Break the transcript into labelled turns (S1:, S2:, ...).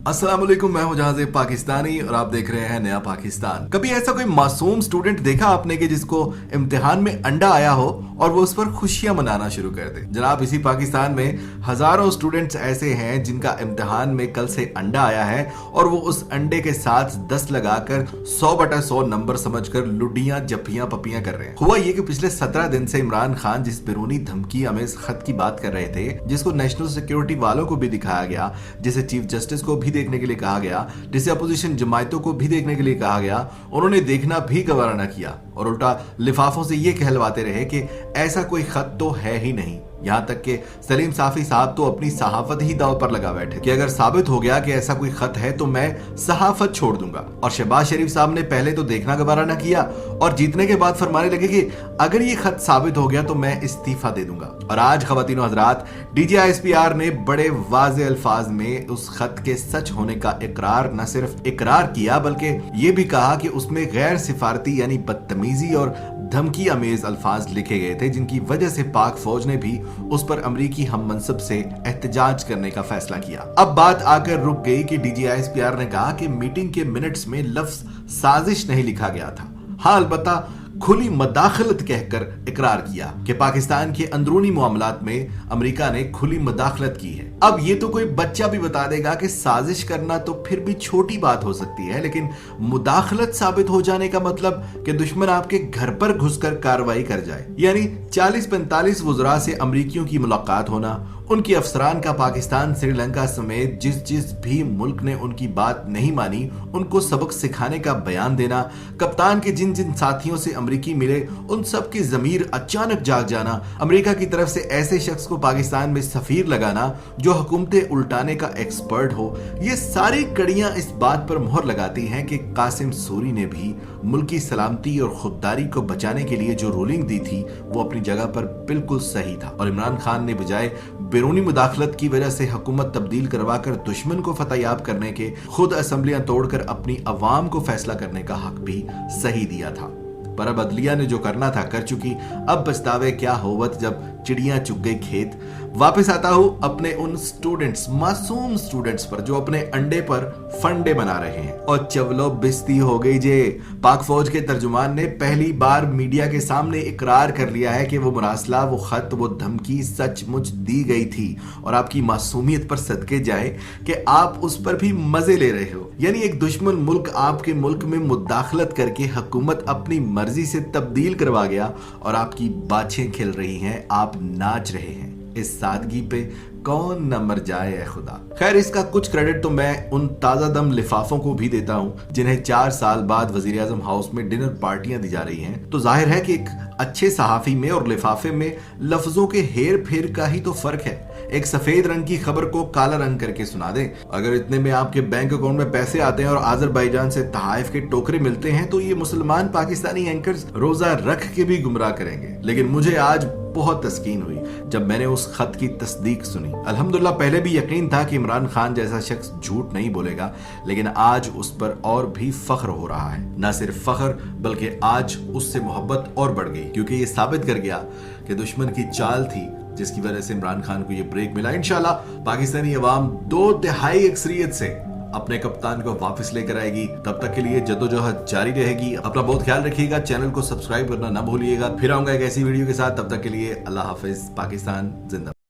S1: अस्सलाम वालेकुम, मैं हूं जहाज़ पाकिस्तानी और आप देख रहे हैं नया पाकिस्तान। कभी ऐसा कोई मासूम स्टूडेंट देखा आपने कि जिसको इम्तिहान में अंडा आया हो और वो उस पर खुशियां मनाना शुरू कर दे? जनाब, इसी पाकिस्तान में हजारों स्टूडेंट्स ऐसे हैं जिनका इम्तिहान में कल से अंडा आया है और वो उस अंडे के साथ 10 लगाकर 100/100 नंबर समझकर लुडियां जप्पियां पपियां कर रहे हैं। हुआ ये कि पिछले 17 दिन से इमरान खान जिस बैरूनी धमकी अमेज खत की बात कर रहे थे, जिसको नेशनल सिक्योरिटी वालों को भी दिखाया गया, जिसे चीफ जस्टिस को भी देखने के लिए कहा गया, जिसे अपोजिशन जमायतों को भी देखने के लिए कहा गया, उन्होंने देखना भी गवारा न किया और उल्टा लिफाफों से ये कहलवाते रहे कि ऐसा कोई खत तो है ही नहीं। यहां तक कि सलीम साफी साहब तो अपनी सहाफत ही दाव पर लगा बैठे कि अगर साबित हो गया कि ऐसा कोई खत है तो मैं सहाफत छोड़ दूंगा। और शहबाज शरीफ साहब ने पहले तो देखना गवारा न किया और जीतने के बाद फरमाने लगे कि अगर ये खत साबित हो गया तो मैं इस्तीफा दे दूंगा। और आज खवातीन और हजरात, DGISPR ने बड़े वाज़े अल्फाज में उस खत के सच होने का इकरार न सिर्फ इकरार किया बल्कि ये भी कहा कि उसमें गैर सिफारती यानी बदतमीजी और धमकी अमेज अल्फाज लिखे गए थे, जिनकी वजह से पाक फौज ने भी उस पर अमरीकी हम मनसब से एहतजाज करने का फैसला किया। अब बात आकर रुक गई कि DGISPR ने कहा कि मीटिंग के मिनट्स में लफ्ज साजिश नहीं लिखा गया था। हाँ, अलबत्ता खुली मदाखलत कहकर इकरार किया कि पाकिस्तान के अंदरूनी मामलात में अमेरिका ने खुली मदाखलत की है। अब ये तो कोई बच्चा भी बता देगा कि साजिश करना तो फिर भी छोटी बात हो सकती है, लेकिन मुदाखलत साबित हो जाने का मतलब कि दुश्मन आपके घर पर घुसकर कार्रवाई कर जाए, यानी 40-45 वुज़रा से अमरीकियों की मुलाकात होना, उनकी अफसरान का पाकिस्तान, श्रीलंका समेत जिस भी मुल्क ने उनकी बात नहीं मानी उनको सबक सिखाने का बयान देना, कप्तान के जिन साथियों से अमरीकी मिले उन सब की ज़मीर अचानक जाग जाना, अमेरिका की तरफ से ऐसे शख्स को पाकिस्तान में सफीर लगाना जो हुकूमतें उल्टाने का एक्सपर्ट हो, ये सारी कड़ियां इस बात पर मोहर लगाती हैं कि कासिम सूरी ने भी मुल्क की सलामती और खुददारी को बचाने के लिए जो रूलिंग दी थी वो अपनी जगह पर बिल्कुल सही था। और इमरान खान ने बजाय बैरूनी मुदाखलत की वजह से हुकूमत तब्दील करवाकर दुश्मन को फतहयाब करने के खुद असेंबलियां तोड़कर अपनी अवाम को फैसला करने का हक भी सही दिया था। पर अब अदलिया ने जो करना था कर चुकी, अब पछतावे क्या होवत जब चिड़ियां चुग गई खेत। वापस आता हूं अपने उन स्टूडेंट्स, मासूम स्टूडेंट्स पर जो अपने अंडे पर फंडे बना रहे हैं। और चवलो बिस्ती हो गई जे, पाक फौज के तर्जुमान ने पहली बार मीडिया के सामने इकरार कर लिया है कि वो मुरासला, वो खत, वो धमकी सचमुच दी गई थी। और आपकी मासूमियत पर सदके जाए कि आप उस पर भी मजे ले रहे हो, यानी एक दुश्मन मुल्क आपके मुल्क में मुदाखलत करके हुकूमत अपनी मर्जी से तब्दील करवा गया और आपकी बाछें खिल रही हैं, आप नाच रहे हैं। इस सादगी पे कौन न मर जाए ऐ खुदा। खैर, इसका कुछ क्रेडिट तो मैं उन ताजा दम लिफाफों को भी देता हूं जिन्हें 4 साल बाद वजीर आजम हाउस में डिनर पार्टियां दी जा रही हैं। तो जाहिर है कि एक अच्छे सहाफी में और लिफाफे में लफ्जों के हेर फेर का ही तो फर्क है। एक सफेद रंग की खबर को काला रंग करके सुना दें। अगर इतने में आपके बैंक अकाउंट में पैसे आते हैं और आजरबाईजान से तहाइफ के टोकरे मिलते हैं तो ये मुसलमान पाकिस्तानी एंकर्स रोजा रख के भी गुमराह करेंगे। लेकिन मुझे आज बहुत तस्कीन हुई जब मैंने उस खत की तस्दीक सुनी। अल्हम्दुलिल्लाह, पहले भी यकीन था कि इमरान खान जैसा शख्स झूठ नहीं बोलेगा, लेकिन आज उस पर और भी फख्र हो रहा है। न सिर्फ फख्र बल्कि आज उससे मोहब्बत और बढ़ गई, क्योंकि ये साबित कर गया कि दुश्मन की चाल थी जिसकी वजह से इमरान खान को ये ब्रेक मिला। इंशाल्लाह पाकिस्तानी अवाम 2/3 अक्सरियत से अपने कप्तान को वापस लेकर आएगी। तब तक के लिए जद्दोजहद जारी रहेगी। अपना बहुत ख्याल रखिएगा, चैनल को सब्सक्राइब करना ना भूलिएगा। फिर आऊंगा एक ऐसी वीडियो के साथ, तब तक के लिए अल्लाह हाफिज। पाकिस्तान जिंदाबाद।